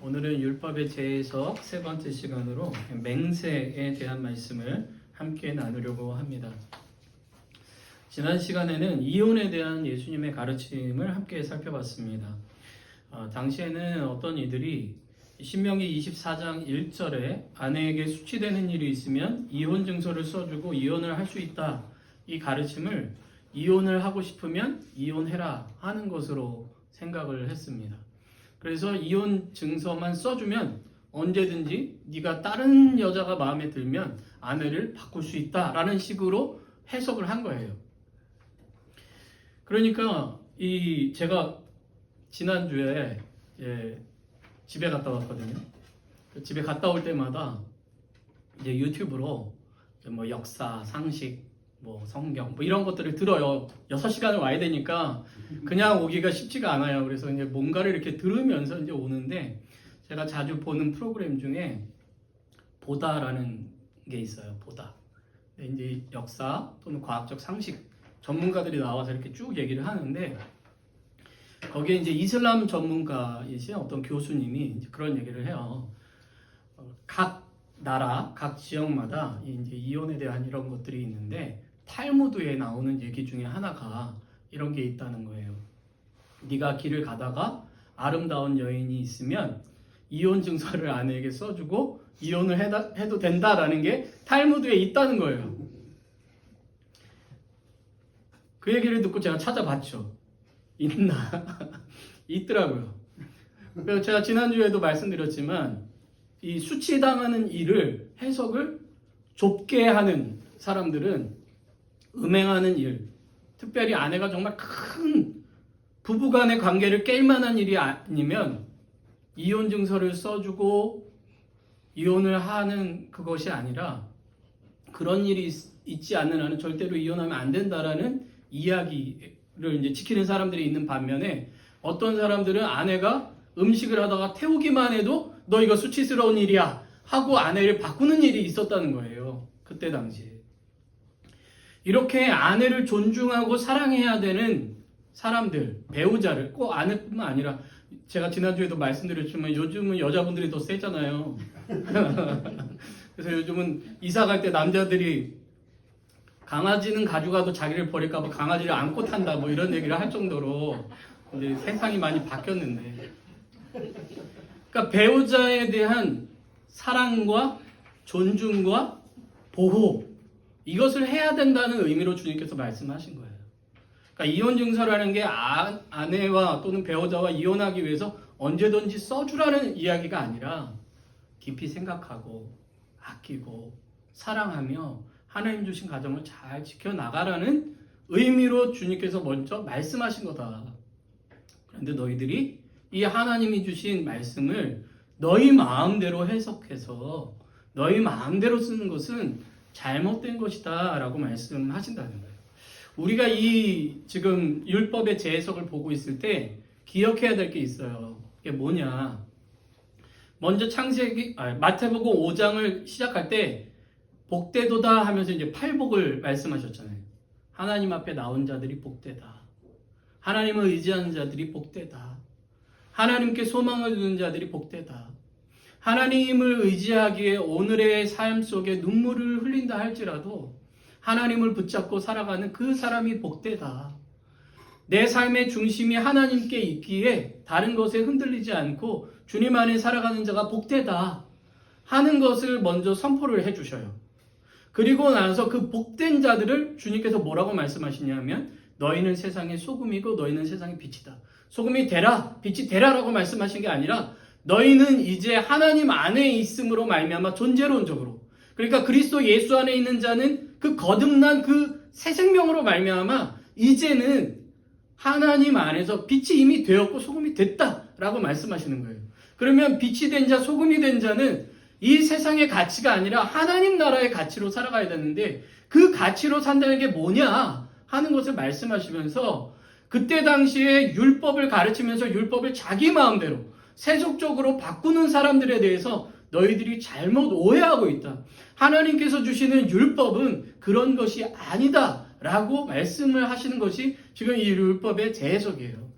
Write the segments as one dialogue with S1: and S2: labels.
S1: 오늘은 율법의 재해석 세 번째 시간으로 맹세에 대한 말씀을 함께 나누려고 합니다. 지난 시간에는 이혼에 대한 예수님의 가르침을 함께 살펴봤습니다. 당시에는 어떤 이들이 신명기 24장 1절에 아내에게 수치되는 일이 있으면 이혼 증서를 써주고 이혼을 할 수 있다. 이 가르침을 이혼을 하고 싶으면 이혼해라 하는 것으로 생각을 했습니다. 그래서 이혼 증서만 써주면 언제든지 네가 다른 여자가 마음에 들면 아내를 바꿀 수 있다라는 식으로 해석을 한 거예요. 그러니까 제가 지난주에 집에 갔다 왔거든요. 집에 갔다 올 때마다 이제 유튜브로 뭐 역사, 상식, 뭐 성경 뭐 이런 것들을 들어요. 6시간을 와야 되니까 그냥 오기가 쉽지가 않아요. 그래서 이제 뭔가를 이렇게 들으면서 이제 오는데, 제가 자주 보는 프로그램 중에 보다라는 게 있어요. 보다. 이제 역사 또는 과학적 상식 전문가들이 나와서 이렇게 쭉 얘기를 하는데, 거기에 이제 이슬람 전문가이신 어떤 교수님이 이제 그런 얘기를 해요. 각 나라, 각 지역마다 이제 이혼에 대한 이런 것들이 있는데, 탈무드에 나오는 얘기 중에 하나가 이런 게 있다는 거예요. 네가 길을 가다가 아름다운 여인이 있으면 이혼 증서를 아내에게 써주고 이혼을 해도 된다라는 게 탈무드에 있다는 거예요. 그 얘기를 듣고 제가 찾아봤죠. 있나? 있더라고요. 그래서 제가 지난주에도 말씀드렸지만 이 수치당하는 일을 해석을 좁게 하는 사람들은 음행하는 일, 특별히 아내가 정말 큰 부부간의 관계를 깰 만한 일이 아니면 이혼 증서를 써주고 이혼을 하는 그것이 아니라, 그런 일이 있지 않는 한은 절대로 이혼하면 안 된다라는 이야기를 이제 지키는 사람들이 있는 반면에, 어떤 사람들은 아내가 음식을 하다가 태우기만 해도 너 이거 수치스러운 일이야 하고 아내를 바꾸는 일이 있었다는 거예요. 그때 당시에. 이렇게 아내를 존중하고 사랑해야 되는 사람들, 배우자를, 꼭 아내뿐만 아니라, 제가 지난주에도 말씀드렸지만 요즘은 여자분들이 더 세잖아요. 그래서 요즘은 이사 갈 때 남자들이 강아지는 가져가도 자기를 버릴까 봐 강아지를 안고 탄다 뭐 이런 얘기를 할 정도로 이제 세상이 많이 바뀌었는데, 그러니까 배우자에 대한 사랑과 존중과 보호, 이것을 해야 된다는 의미로 주님께서 말씀하신 거예요. 그러니까 이혼 증서라는 게 아내와 또는 배우자와 이혼하기 위해서 언제든지 써주라는 이야기가 아니라, 깊이 생각하고 아끼고 사랑하며 하나님 주신 가정을 잘 지켜나가라는 의미로 주님께서 먼저 말씀하신 거다. 그런데 너희들이 이 하나님이 주신 말씀을 너희 마음대로 해석해서 너희 마음대로 쓰는 것은 잘못된 것이다 라고 말씀하신다는 거예요. 우리가 이 지금 율법의 재해석을 보고 있을 때 기억해야 될 게 있어요. 이게 뭐냐? 먼저 마태복음 5장을 시작할 때 복되도다 하면서 이제 팔복을 말씀하셨잖아요. 하나님 앞에 나온 자들이 복되다. 하나님을 의지하는 자들이 복되다. 하나님께 소망을 두는 자들이 복되다. 하나님을 의지하기에 오늘의 삶 속에 눈물을 흘린다 할지라도 하나님을 붙잡고 살아가는 그 사람이 복되다. 내 삶의 중심이 하나님께 있기에 다른 것에 흔들리지 않고 주님 안에 살아가는 자가 복되다 하는 것을 먼저 선포를 해주셔요. 그리고 나서 그 복된 자들을 주님께서 뭐라고 말씀하시냐면, 너희는 세상의 소금이고 너희는 세상의 빛이다. 소금이 되라, 빛이 되라라고 말씀하신 게 아니라, 너희는 이제 하나님 안에 있음으로 말미암아 존재론적으로, 그러니까 그리스도 예수 안에 있는 자는 그 거듭난 그 새 생명으로 말미암아 이제는 하나님 안에서 빛이 이미 되었고 소금이 됐다라고 말씀하시는 거예요. 그러면 빛이 된 자, 소금이 된 자는 이 세상의 가치가 아니라 하나님 나라의 가치로 살아가야 되는데, 그 가치로 산다는 게 뭐냐 하는 것을 말씀하시면서, 그때 당시에 율법을 가르치면서 율법을 자기 마음대로 세속적으로 바꾸는 사람들에 대해서 너희들이 잘못 오해하고 있다. 하나님께서 주시는 율법은 그런 것이 아니다 라고 말씀을 하시는 것이 지금 이 율법의 재해석이에요.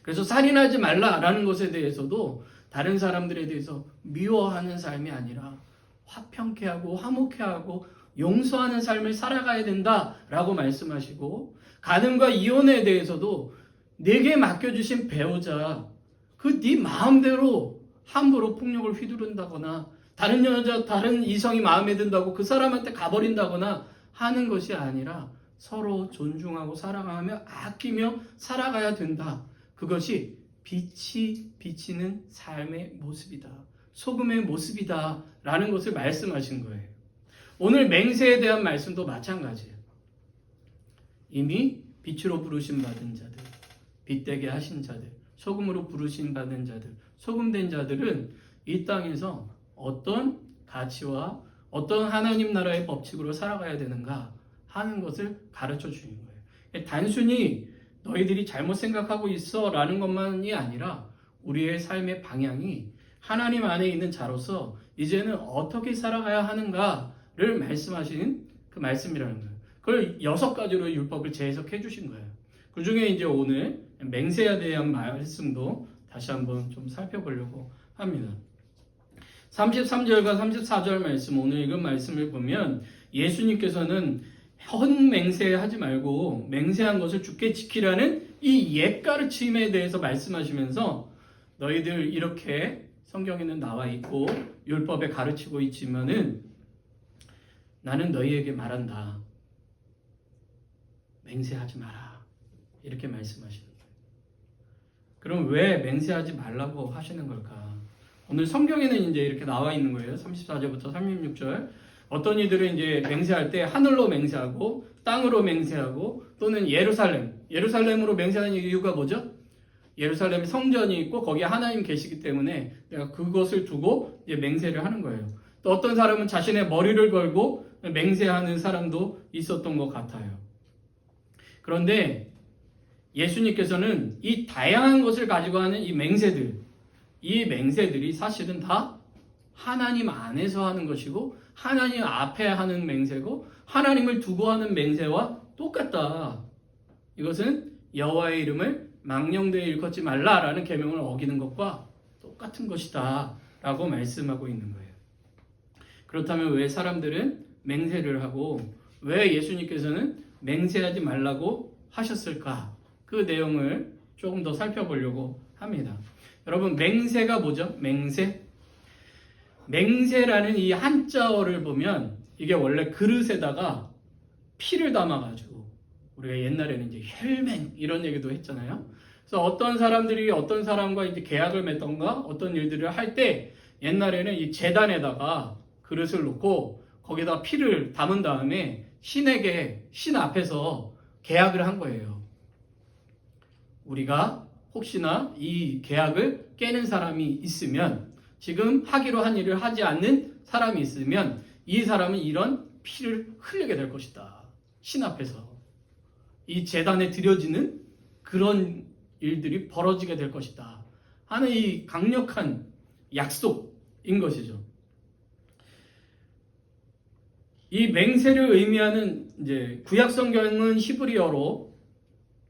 S1: 그래서 살인하지 말라라는 것에 대해서도 다른 사람들에 대해서 미워하는 삶이 아니라 화평케 하고 화목케 하고 용서하는 삶을 살아가야 된다라고 말씀하시고, 간음과 이혼에 대해서도 내게 맡겨주신 배우자, 그 네 마음대로 함부로 폭력을 휘두른다거나 다른 여자, 다른 이성이 마음에 든다고 그 사람한테 가버린다거나 하는 것이 아니라 서로 존중하고 사랑하며 아끼며 살아가야 된다. 그것이 빛이 비치는 삶의 모습이다. 소금의 모습이다. 라는 것을 말씀하신 거예요. 오늘 맹세에 대한 말씀도 마찬가지예요. 이미 빛으로 부르심 받은 자들, 빛되게 하신 자들, 소금으로 부르심 받은 자들, 소금된 자들은 이 땅에서 어떤 가치와 어떤 하나님 나라의 법칙으로 살아가야 되는가 하는 것을 가르쳐 주는 거예요. 단순히 너희들이 잘못 생각하고 있어 라는 것만이 아니라 우리의 삶의 방향이 하나님 안에 있는 자로서 이제는 어떻게 살아가야 하는가를 말씀하신 그 말씀이라는 거예요. 그걸 6가지로 율법을 재해석해 주신 거예요. 그 중에 이제 오늘 맹세에 대한 말씀도 다시 한번 좀 살펴보려고 합니다. 33절과 34절 말씀, 오늘 읽은 말씀을 보면 예수님께서는 헛맹세하지 말고 맹세한 것을 주께 지키라는 이 옛 가르침에 대해서 말씀하시면서, 너희들 이렇게 성경에는 나와 있고 율법에 가르치고 있지만은 나는 너희에게 말한다. 맹세하지 마라. 이렇게 말씀하시는 거예요. 그럼 왜 맹세하지 말라고 하시는 걸까? 오늘 성경에는 이제 이렇게 나와 있는 거예요. 34절부터 36절. 어떤 이들은 이제 맹세할 때 하늘로 맹세하고 땅으로 맹세하고 또는 예루살렘으로 맹세하는 이유가 뭐죠? 예루살렘에 성전이 있고 거기에 하나님 계시기 때문에 내가 그것을 두고 이제 맹세를 하는 거예요. 또 어떤 사람은 자신의 머리를 걸고 맹세하는 사람도 있었던 것 같아요. 그런데 예수님께서는 이 다양한 것을 가지고 하는 이 맹세들이 사실은 다 하나님 안에서 하는 것이고 하나님 앞에 하는 맹세고 하나님을 두고 하는 맹세와 똑같다. 이것은 여호와의 이름을 망령되이 일컫지 말라라는 계명을 어기는 것과 똑같은 것이다 라고 말씀하고 있는 거예요. 그렇다면 왜 사람들은 맹세를 하고 왜 예수님께서는 맹세하지 말라고 하셨을까? 그 내용을 조금 더 살펴보려고 합니다. 여러분, 맹세가 뭐죠? 맹세라는 이 한자어를 보면 이게 원래 그릇에다가 피를 담아가지고, 우리가 옛날에는 이제 혈맹 이런 얘기도 했잖아요. 그래서 어떤 사람들이 어떤 사람과 이제 계약을 맺던가 어떤 일들을 할 때 옛날에는 이 제단에다가 그릇을 놓고 거기다 피를 담은 다음에 신 앞에서 계약을 한 거예요. 우리가 혹시나 이 계약을 깨는 사람이 있으면, 지금 하기로 한 일을 하지 않는 사람이 있으면 이 사람은 이런 피를 흘리게 될 것이다. 신 앞에서 이 제단에 드려지는 그런 일들이 벌어지게 될 것이다 하는 이 강력한 약속인 것이죠. 이 맹세를 의미하는 이제 구약 성경은 히브리어로,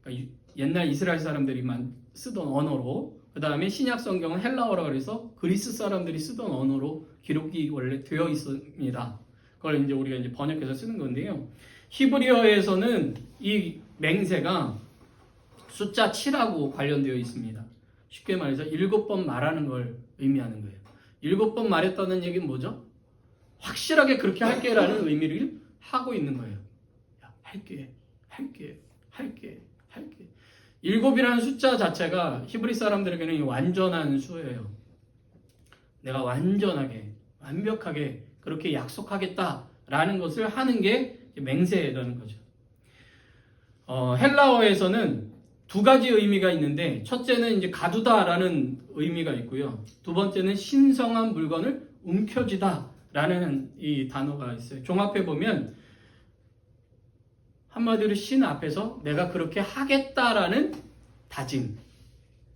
S1: 그러니까 옛날 이스라엘 사람들이만 쓰던 언어로, 그 다음에 신약 성경은 헬라어라 그래서 그리스 사람들이 쓰던 언어로 기록이 원래 되어 있습니다. 그걸 이제 우리가 이제 번역해서 쓰는 건데요. 히브리어에서는 이 맹세가 숫자 7하고 관련되어 있습니다. 쉽게 말해서 7번 말하는 걸 의미하는 거예요. 7번 말했다는 얘기는 뭐죠? 확실하게 그렇게 할게라는 의미를 하고 있는 거예요. 야, 할게. 7이라는 숫자 자체가 히브리 사람들에게는 완전한 수예요. 내가 완전하게, 완벽하게 그렇게 약속하겠다라는 것을 하는 게 맹세라는 거죠. 헬라어에서는 2가지 의미가 있는데, 첫째는 이제 가두다라는 의미가 있고요. 두 번째는 신성한 물건을 움켜쥐다라는 이 단어가 있어요. 종합해 보면 한마디로 신 앞에서 내가 그렇게 하겠다라는 다짐,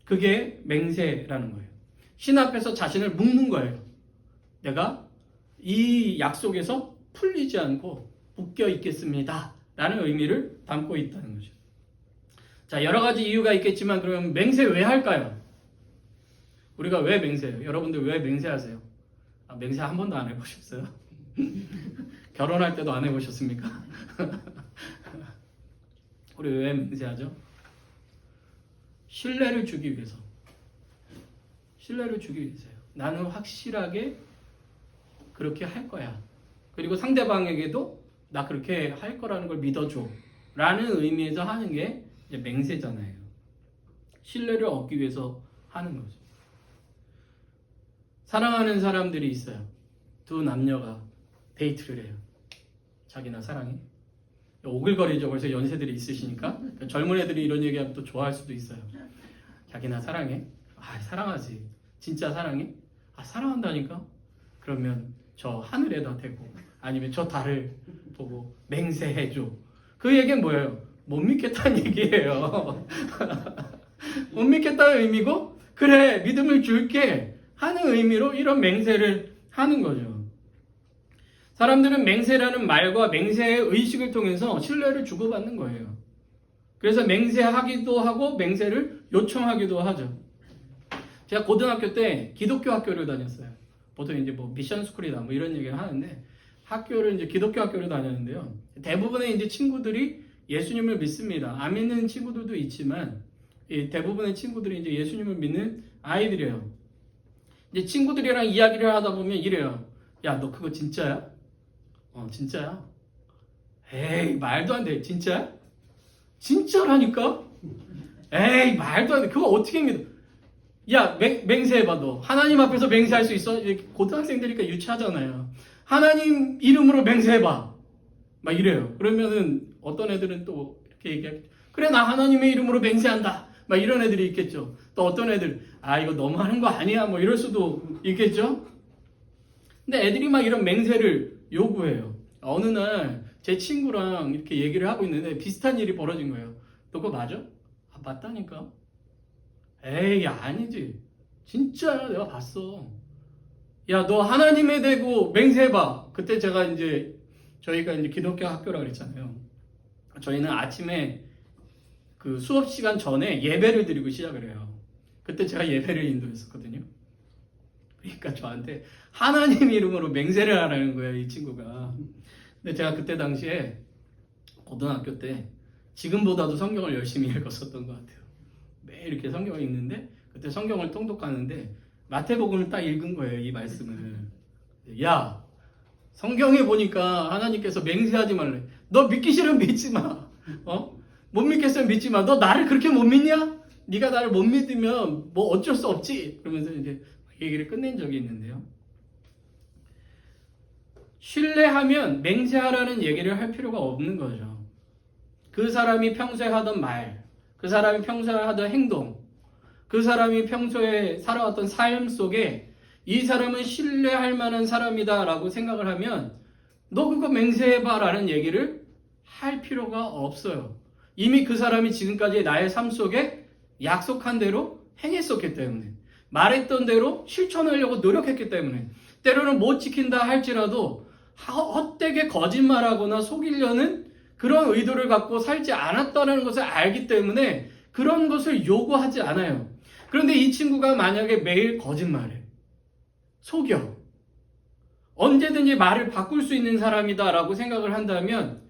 S1: 그게 맹세라는 거예요. 신 앞에서 자신을 묶는 거예요. 내가 이 약속에서 풀리지 않고 묶여 있겠습니다 라는 의미를 담고 있다는 거죠. 자, 여러 가지 이유가 있겠지만 그러면 맹세 왜 할까요? 우리가 왜 맹세해요? 여러분들 왜 맹세하세요? 맹세 한 번도 안 해보셨어요? 결혼할 때도 안 해보셨습니까? 우리 왜 맹세하죠? 신뢰를 주기 위해서. 신뢰를 주기 위해서요. 나는 확실하게 그렇게 할 거야. 그리고 상대방에게도 나 그렇게 할 거라는 걸 믿어줘. 라는 의미에서 하는 게 이제 맹세잖아요. 신뢰를 얻기 위해서 하는 거죠. 사랑하는 사람들이 있어요. 두 남녀가 데이트를 해요. 자기나 사랑해? 오글거리죠. 벌써 연세들이 있으시니까. 젊은 애들이 이런 얘기하면 또 좋아할 수도 있어요. 자기나 사랑해? 사랑하지. 진짜 사랑해? 사랑한다니까? 그러면 저 하늘에다 대고 아니면 저 달을 보고 맹세해줘. 그 얘기는 뭐예요? 못 믿겠다는 얘기예요. 못 믿겠다는 의미고 그래 믿음을 줄게 하는 의미로 이런 맹세를 하는 거죠. 사람들은 맹세라는 말과 맹세의 의식을 통해서 신뢰를 주고받는 거예요. 그래서 맹세하기도 하고 맹세를 요청하기도 하죠. 제가 고등학교 때 기독교 학교를 다녔어요. 보통 이제 뭐 미션 스쿨이다 뭐 이런 얘기를 하는데 학교를 이제 기독교 학교를 다녔는데요. 대부분의 이제 친구들이 예수님을 믿습니다. 안 믿는 친구들도 있지만 대부분의 친구들이 이제 예수님을 믿는 아이들이에요. 이제 친구들이랑 이야기를 하다 보면 이래요. 야, 너 그거 진짜야? 진짜야? 에이, 말도 안 돼. 진짜야? 진짜라니까? 에이, 말도 안 돼. 그거 어떻게 믿어? 야, 맹세해봐, 너. 하나님 앞에서 맹세할 수 있어? 고등학생들이니까 유치하잖아요. 하나님 이름으로 맹세해봐. 막 이래요. 그러면은 어떤 애들은 또 이렇게 얘기하겠죠. 그래, 나 하나님의 이름으로 맹세한다. 막 이런 애들이 있겠죠. 또 어떤 애들, 이거 너무 하는 거 아니야. 뭐 이럴 수도 있겠죠. 근데 애들이 막 이런 맹세를 요구해요. 어느 날 제 친구랑 이렇게 얘기를 하고 있는데 비슷한 일이 벌어진 거예요. 너 그거 맞아? 맞다니까. 에이, 아니지. 진짜야, 내가 봤어. 야, 너 하나님에 대고 맹세해봐. 그때 제가 이제 저희가 이제 기독교 학교라 그랬잖아요. 저희는 아침에 그 수업 시간 전에 예배를 드리고 시작을 해요. 그때 제가 예배를 인도했었거든요. 그러니까 저한테 하나님 이름으로 맹세를 하라는 거예요, 이 친구가. 근데 제가 그때 당시에 고등학교 때 지금보다도 성경을 열심히 읽었었던 것 같아요. 매일 이렇게 성경을 읽는데 그때 성경을 통독하는데 마태복음을 딱 읽은 거예요, 이 말씀을. 야, 성경에 보니까 하나님께서 맹세하지 말래. 너 믿기 싫으면 믿지 마. 못 믿겠으면 믿지 마. 너 나를 그렇게 못 믿냐? 네가 나를 못 믿으면 뭐 어쩔 수 없지. 그러면서 이제 얘기를 끝낸 적이 있는데요. 신뢰하면 맹세하라는 얘기를 할 필요가 없는 거죠. 그 사람이 평소에 하던 말, 그 사람이 평소에 하던 행동, 그 사람이 평소에 살아왔던 삶 속에 이 사람은 신뢰할 만한 사람이다 라고 생각을 하면 너 그거 맹세해봐 라는 얘기를 할 필요가 없어요. 이미 그 사람이 지금까지 나의 삶 속에 약속한 대로 행했었기 때문에, 말했던 대로 실천하려고 노력했기 때문에, 때로는 못 지킨다 할지라도 헛되게 거짓말하거나 속이려는 그런 의도를 갖고 살지 않았다는 것을 알기 때문에 그런 것을 요구하지 않아요. 그런데 이 친구가 만약에 매일 거짓말해, 속여, 언제든지 말을 바꿀 수 있는 사람이다 라고 생각을 한다면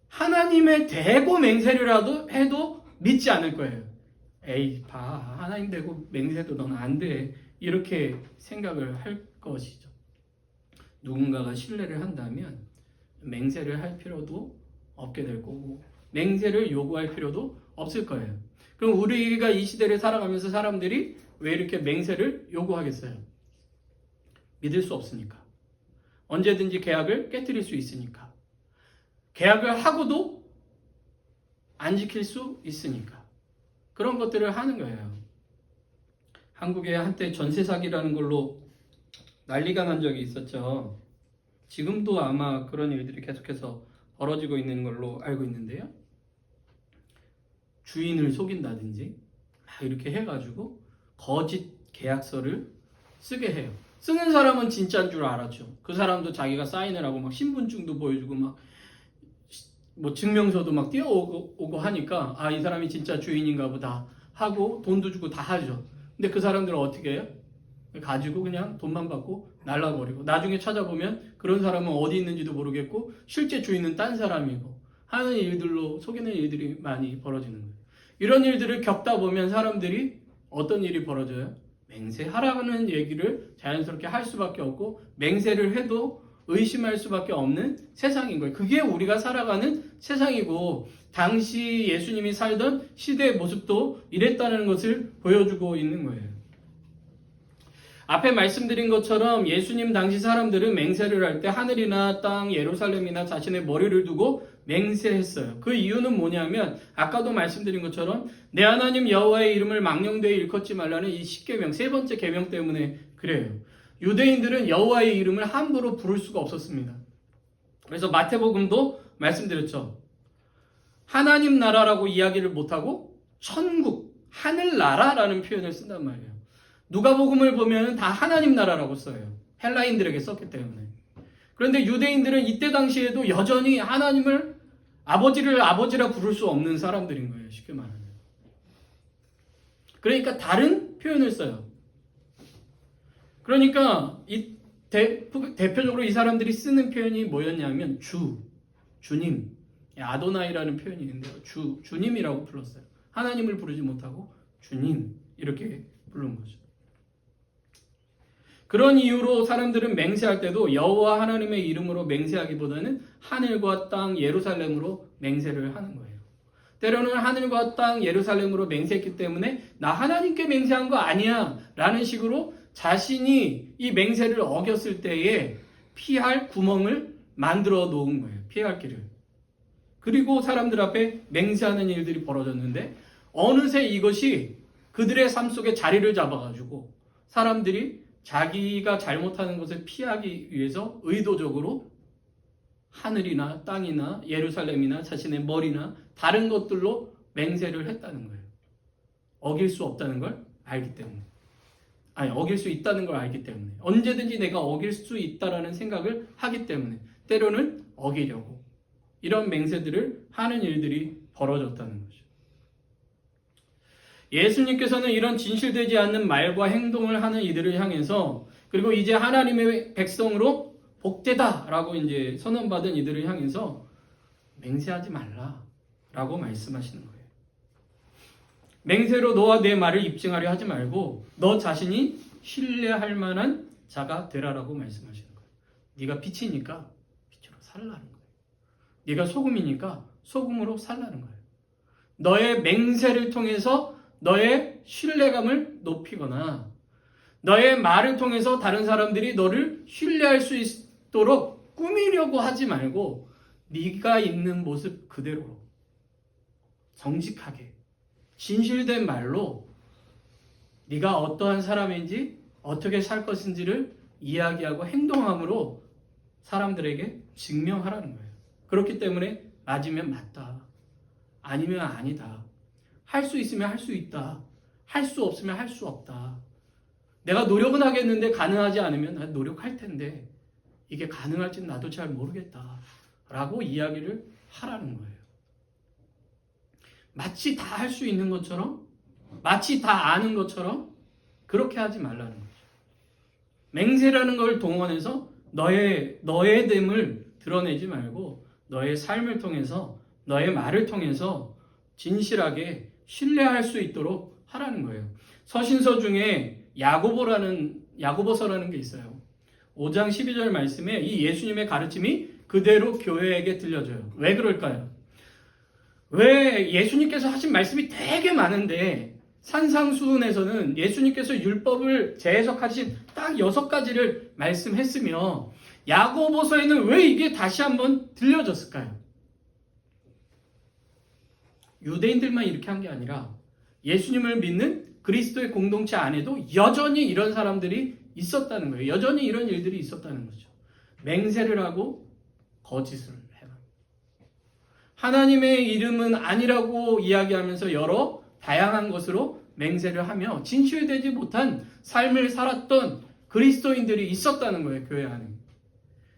S1: 하나님의 대고 맹세라도 해도 믿지 않을 거예요. 에이, 봐, 하나님 대고 맹세도 넌 안 돼. 이렇게 생각을 할 것이죠. 누군가가 신뢰를 한다면 맹세를 할 필요도 없게 될 거고 맹세를 요구할 필요도 없을 거예요. 그럼 우리가 이 시대를 살아가면서 사람들이 왜 이렇게 맹세를 요구하겠어요? 믿을 수 없으니까. 언제든지 계약을 깨뜨릴 수 있으니까. 계약을 하고도 안 지킬 수 있으니까. 그런 것들을 하는 거예요. 한국에 한때 전세 사기라는 걸로 난리가 난 적이 있었죠. 지금도 아마 그런 일들이 계속해서 벌어지고 있는 걸로 알고 있는데요. 주인을 속인다든지 막 이렇게 해가지고 거짓 계약서를 쓰게 해요. 쓰는 사람은 진짜인 줄 알았죠. 그 사람도 자기가 사인을 하고 막 신분증도 보여주고 막 뭐 증명서도 막 띄워오고 하니까 이 사람이 진짜 주인인가 보다 하고 돈도 주고 다 하죠. 근데 그 사람들은 어떻게 해요? 가지고 그냥 돈만 받고 날라버리고 나중에 찾아보면 그런 사람은 어디 있는지도 모르겠고 실제 주인은 딴 사람이고 하는 일들로 속이는 일들이 많이 벌어지는 거예요. 이런 일들을 겪다 보면 사람들이 어떤 일이 벌어져요? 맹세하라는 얘기를 자연스럽게 할 수밖에 없고 맹세를 해도 의심할 수밖에 없는 세상인 거예요. 그게 우리가 살아가는 세상이고 당시 예수님이 살던 시대의 모습도 이랬다는 것을 보여주고 있는 거예요. 앞에 말씀드린 것처럼 예수님 당시 사람들은 맹세를 할 때 하늘이나 땅, 예루살렘이나 자신의 머리를 두고 맹세했어요. 그 이유는 뭐냐면 아까도 말씀드린 것처럼 내 하나님 여호와의 이름을 망령되이 일컫지 말라는 이 10계명, 세 번째 계명 때문에 그래요. 유대인들은 여호와의 이름을 함부로 부를 수가 없었습니다. 그래서 마태복음도 말씀드렸죠. 하나님 나라라고 이야기를 못하고 천국, 하늘나라라는 표현을 쓴단 말이에요. 누가복음을 보면 다 하나님 나라라고 써요. 헬라인들에게 썼기 때문에. 그런데 유대인들은 이때 당시에도 여전히 하나님을 아버지를 아버지라 부를 수 없는 사람들인 거예요. 쉽게 말하면. 그러니까 다른 표현을 써요. 그러니까 이 대표적으로 이 사람들이 쓰는 표현이 뭐였냐면 주님, 아도나이라는 표현이 있는데요. 주님이라고 불렀어요. 하나님을 부르지 못하고 주님 이렇게 부른 거죠. 그런 이유로 사람들은 맹세할 때도 여호와 하나님의 이름으로 맹세하기보다는 하늘과 땅 예루살렘으로 맹세를 하는 거예요. 때로는 하늘과 땅 예루살렘으로 맹세했기 때문에 나 하나님께 맹세한 거 아니야 라는 식으로 자신이 이 맹세를 어겼을 때에 피할 구멍을 만들어 놓은 거예요. 피할 길을. 그리고 사람들 앞에 맹세하는 일들이 벌어졌는데 어느새 이것이 그들의 삶 속에 자리를 잡아가지고 사람들이 자기가 잘못하는 것을 피하기 위해서 의도적으로 하늘이나 땅이나 예루살렘이나 자신의 머리나 다른 것들로 맹세를 했다는 거예요. 어길 수 없다는 걸 알기 때문에. 어길 수 있다는 걸 알기 때문에. 언제든지 내가 어길 수 있다라는 생각을 하기 때문에. 때로는 어기려고. 이런 맹세들을 하는 일들이 벌어졌다는 거죠. 예수님께서는 이런 진실되지 않는 말과 행동을 하는 이들을 향해서 그리고 이제 하나님의 백성으로 복되다라고 이제 선언받은 이들을 향해서 맹세하지 말라라고 말씀하시는 거예요. 맹세로 너와 내 말을 입증하려 하지 말고 너 자신이 신뢰할 만한 자가 되라라고 말씀하시는 거예요. 네가 빛이니까 빛으로 살라는 거예요. 네가 소금이니까 소금으로 살라는 거예요. 너의 맹세를 통해서 너의 신뢰감을 높이거나 너의 말을 통해서 다른 사람들이 너를 신뢰할 수 있도록 꾸미려고 하지 말고 네가 있는 모습 그대로 정직하게 진실된 말로 네가 어떠한 사람인지 어떻게 살 것인지를 이야기하고 행동함으로 사람들에게 증명하라는 거예요. 그렇기 때문에 맞으면 맞다. 아니면 아니다. 할 수 있으면 할 수 있다. 할 수 없으면 할 수 없다. 내가 노력은 하겠는데 가능하지 않으면 난 노력할 텐데 이게 가능할지는 나도 잘 모르겠다. 라고 이야기를 하라는 거예요. 마치 다 할 수 있는 것처럼 마치 다 아는 것처럼 그렇게 하지 말라는 거죠. 맹세라는 걸 동원해서 너의 됨을 드러내지 말고 너의 삶을 통해서 너의 말을 통해서 진실하게 신뢰할 수 있도록 하라는 거예요. 서신서 중에 야고보서라는 게 있어요. 5장 12절 말씀에 이 예수님의 가르침이 그대로 교회에게 들려져요. 왜 그럴까요? 왜 예수님께서 하신 말씀이 되게 많은데 산상수훈에서는 예수님께서 율법을 재해석하신 딱 6가지를 말씀했으며 야고보서에는 왜 이게 다시 한번 들려졌을까요? 유대인들만 이렇게 한 게 아니라 예수님을 믿는 그리스도의 공동체 안에도 여전히 이런 사람들이 있었다는 거예요. 여전히 이런 일들이 있었다는 거죠. 맹세를 하고 거짓을 해요. 하나님의 이름은 아니라고 이야기하면서 여러 다양한 것으로 맹세를 하며 진실되지 못한 삶을 살았던 그리스도인들이 있었다는 거예요. 교회 안에.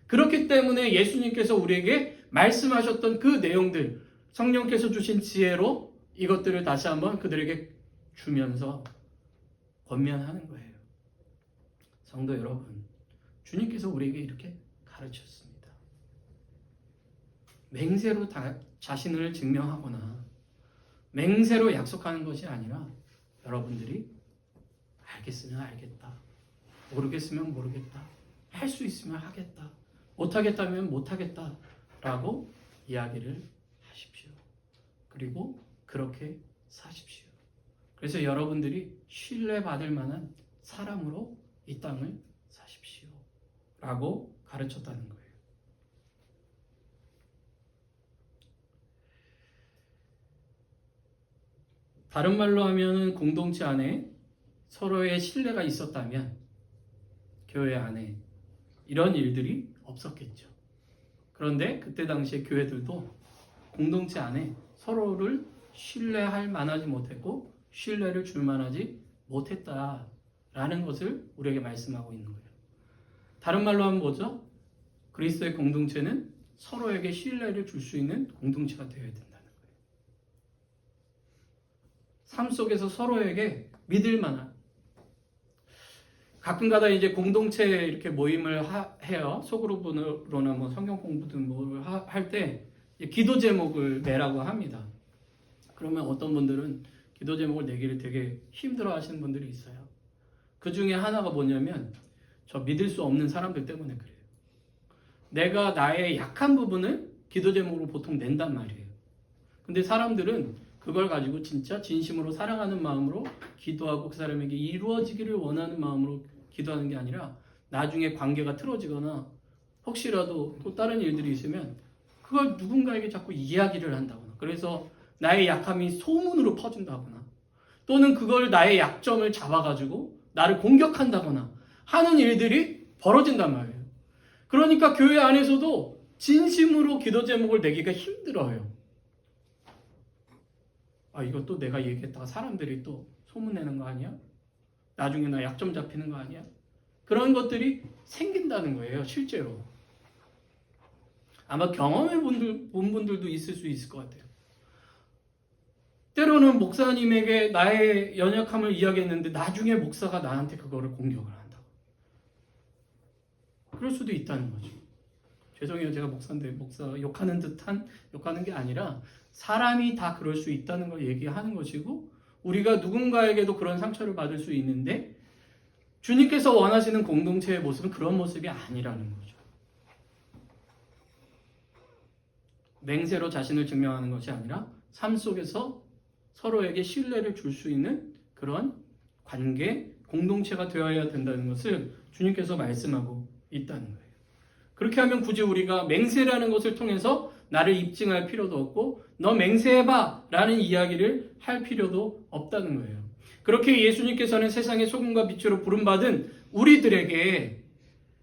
S1: 그렇기 때문에 예수님께서 우리에게 말씀하셨던 그 내용들 성령께서 주신 지혜로 이것들을 다시 한번 그들에게 주면서 권면하는 거예요. 성도 여러분, 주님께서 우리에게 이렇게 가르쳤습니다. 맹세로 자신을 증명하거나 맹세로 약속하는 것이 아니라 여러분들이 알겠으면 알겠다, 모르겠으면 모르겠다, 할 수 있으면 하겠다, 못하겠다면 못하겠다 라고 이야기를 하십시오. 그리고 그렇게 사십시오. 그래서 여러분들이 신뢰받을 만한 사람으로 이 땅을 사십시오 라고 가르쳤다는 거예요. 다른 말로 하면 공동체 안에 서로의 신뢰가 있었다면 교회 안에 이런 일들이 없었겠죠. 그런데 그때 당시에 교회들도 공동체 안에 서로를 신뢰할 만하지 못했고 신뢰를 줄 만하지 못했다라는 것을 우리에게 말씀하고 있는 거예요. 다른 말로 하면 뭐죠? 그리스도의 공동체는 서로에게 신뢰를 줄 수 있는 공동체가 되어야 된다는 거예요. 삶 속에서 서로에게 믿을 만한, 가끔가다 이제 공동체 이렇게 모임을 해요. 소그룹으로나 뭐 성경 공부든 뭐 할 때 기도 제목을 내라고 합니다. 그러면 어떤 분들은 기도 제목을 내기를 되게 힘들어 하시는 분들이 있어요. 그 중에 하나가 뭐냐면 저 믿을 수 없는 사람들 때문에 그래요. 내가 나의 약한 부분을 기도 제목으로 보통 낸단 말이에요. 근데 사람들은 그걸 가지고 진짜 진심으로 사랑하는 마음으로 기도하고 그 사람에게 이루어지기를 원하는 마음으로 기도하는 게 아니라 나중에 관계가 틀어지거나 혹시라도 또 다른 일들이 있으면 그걸 누군가에게 자꾸 이야기를 한다거나, 그래서 나의 약함이 소문으로 퍼진다거나, 또는 그걸 나의 약점을 잡아가지고 나를 공격한다거나 하는 일들이 벌어진단 말이에요. 그러니까 교회 안에서도 진심으로 기도 제목을 내기가 힘들어요. 아, 이것도 내가 얘기했다가 사람들이 또 소문내는 거 아니야? 나중에 나 약점 잡히는 거 아니야? 그런 것들이 생긴다는 거예요, 실제로. 아마 경험해 본 분들도 있을 수 있을 것 같아요. 때로는 목사님에게 나의 연약함을 이야기했는데 나중에 목사가 나한테 그거를 공격을 한다고. 그럴 수도 있다는 거죠. 죄송해요, 제가 목사인데 목사 욕하는 게 아니라 사람이 다 그럴 수 있다는 걸 얘기하는 것이고, 우리가 누군가에게도 그런 상처를 받을 수 있는데 주님께서 원하시는 공동체의 모습은 그런 모습이 아니라는 거죠. 맹세로 자신을 증명하는 것이 아니라 삶 속에서 서로에게 신뢰를 줄 수 있는 그런 관계, 공동체가 되어야 된다는 것을 주님께서 말씀하고 있다는 거예요. 그렇게 하면 굳이 우리가 맹세라는 것을 통해서 나를 입증할 필요도 없고 너 맹세해봐 라는 이야기를 할 필요도 없다는 거예요. 그렇게 예수님께서는 세상의 소금과 빛으로 부름받은 우리들에게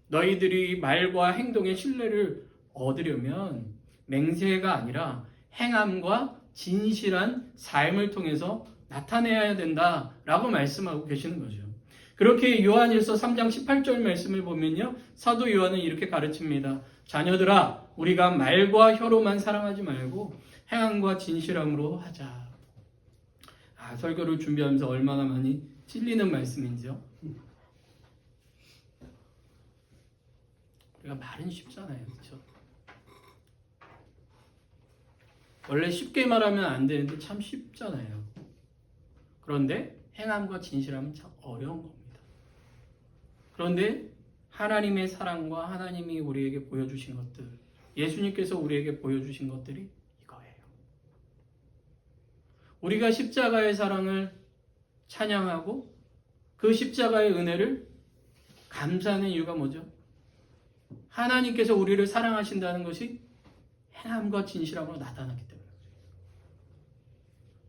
S1: 너희들이 말과 행동의 신뢰를 얻으려면 맹세가 아니라 행함과 진실한 삶을 통해서 나타내야 된다라고 말씀하고 계시는 거죠. 그렇게 요한일서 3장 18절 말씀을 보면요, 사도 요한은 이렇게 가르칩니다. 자녀들아, 우리가 말과 혀로만 사랑하지 말고 행함과 진실함으로 하자. 설교를 준비하면서 얼마나 많이 찔리는 말씀인지요. 우리가 말은 쉽잖아요, 그렇죠? 원래 쉽게 말하면 안 되는데 참 쉽잖아요. 그런데 행함과 진실함은 참 어려운 겁니다. 그런데 하나님의 사랑과 하나님이 우리에게 보여주신 것들, 예수님께서 우리에게 보여주신 것들이 이거예요. 우리가 십자가의 사랑을 찬양하고 그 십자가의 은혜를 감사하는 이유가 뭐죠? 하나님께서 우리를 사랑하신다는 것이 행함과 진실함으로 나타났기 때문에,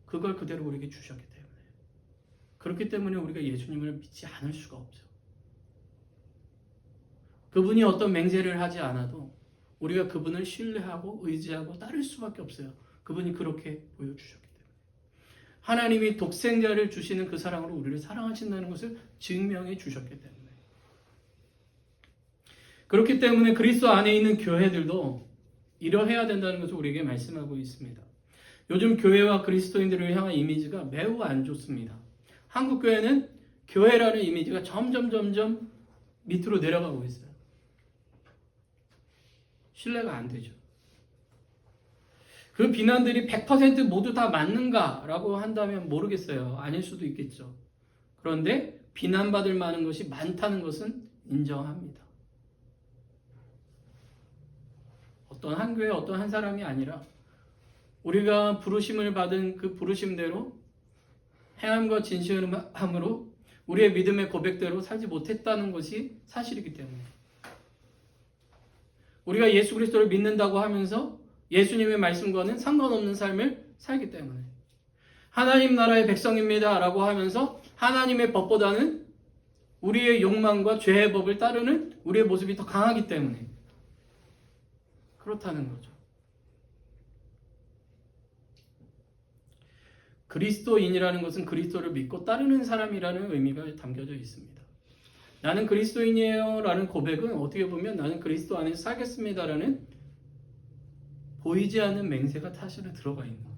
S1: 그걸 그대로 우리에게 주셨기 때문에, 그렇기 때문에 우리가 예수님을 믿지 않을 수가 없죠. 그분이 어떤 맹세를 하지 않아도 우리가 그분을 신뢰하고 의지하고 따를 수밖에 없어요. 그분이 그렇게 보여주셨기 때문에. 하나님이 독생자를 주시는 그 사랑으로 우리를 사랑하신다는 것을 증명해 주셨기 때문에. 그렇기 때문에 그리스도 안에 있는 교회들도 이러해야 된다는 것을 우리에게 말씀하고 있습니다. 요즘 교회와 그리스도인들을 향한 이미지가 매우 안 좋습니다. 한국 교회는 교회라는 이미지가 점점 밑으로 내려가고 있어요. 신뢰가 안 되죠. 그 비난들이 100% 모두 다 맞는가라고 한다면 모르겠어요. 아닐 수도 있겠죠. 그런데 비난받을 만한 것이 많다는 것은 인정합니다. 어떤 한 교회 어떤 한 사람이 아니라 우리가 부르심을 받은 그 부르심대로 행함과 진실함으로 우리의 믿음의 고백대로 살지 못했다는 것이 사실이기 때문에 우리가 예수 그리스도를 믿는다고 하면서 예수님의 말씀과는 상관없는 삶을 살기 때문에 하나님 나라의 백성입니다 라고 하면서 하나님의 법보다는 우리의 욕망과 죄의 법을 따르는 우리의 모습이 더 강하기 때문에 그렇다는 거죠. 그리스도인이라는 것은 그리스도를 믿고 따르는 사람이라는 의미가 담겨져 있습니다. 나는 그리스도인이에요 라는 고백은 어떻게 보면 나는 그리스도 안에서 살겠습니다 라는 보이지 않는 맹세가 사실은 들어가 있는 거예요.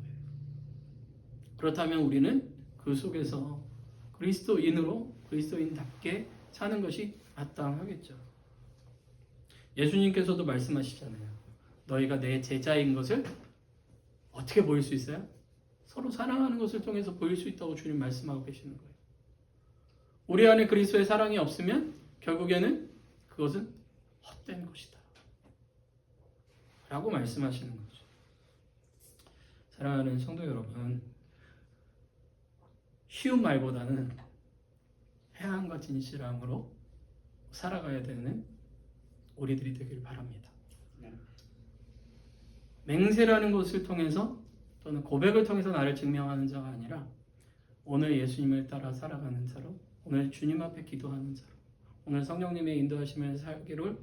S1: 그렇다면 우리는 그 속에서 그리스도인답게 사는 것이 마땅하겠죠. 예수님께서도 말씀하시잖아요. 너희가 내 제자인 것을 어떻게 보일 수 있어요? 서로 사랑하는 것을 통해서 보일 수 있다고 주님 말씀하고 계시는 거예요. 우리 안에 그리스도의 사랑이 없으면 결국에는 그것은 헛된 것이다 라고 말씀하시는 거죠. 사랑하는 성도 여러분, 쉬운 말보다는 행함과 진실함으로 살아가야 되는 우리들이 되기를 바랍니다. 맹세라는 것을 통해서 또는 고백을 통해서 나를 증명하는 자가 아니라 오늘 예수님을 따라 살아가는 자로, 오늘 주님 앞에 기도하는 자로, 오늘 성령님의 인도하심을 살기를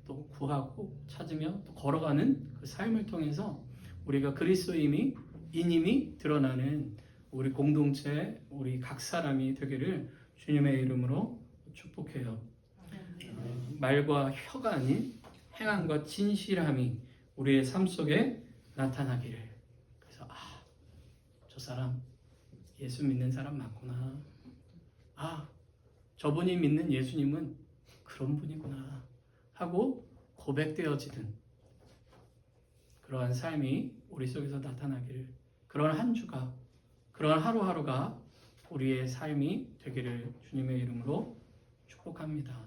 S1: 또 구하고 찾으며 또 걸어가는 그 삶을 통해서 우리가 그리스도인임이 드러나는 우리 공동체, 우리 각 사람이 되기를 주님의 이름으로 축복해요. 말과 혀가 아닌 행함과 진실함이 우리의 삶 속에 나타나기를. 그래서 저 사람 예수 믿는 사람 맞구나. 저분이 믿는 예수님은 그런 분이구나 하고 고백되어지는 그러한 삶이 우리 속에서 나타나기를, 그런 한 주가, 그런 하루하루가 우리의 삶이 되기를 주님의 이름으로 축복합니다.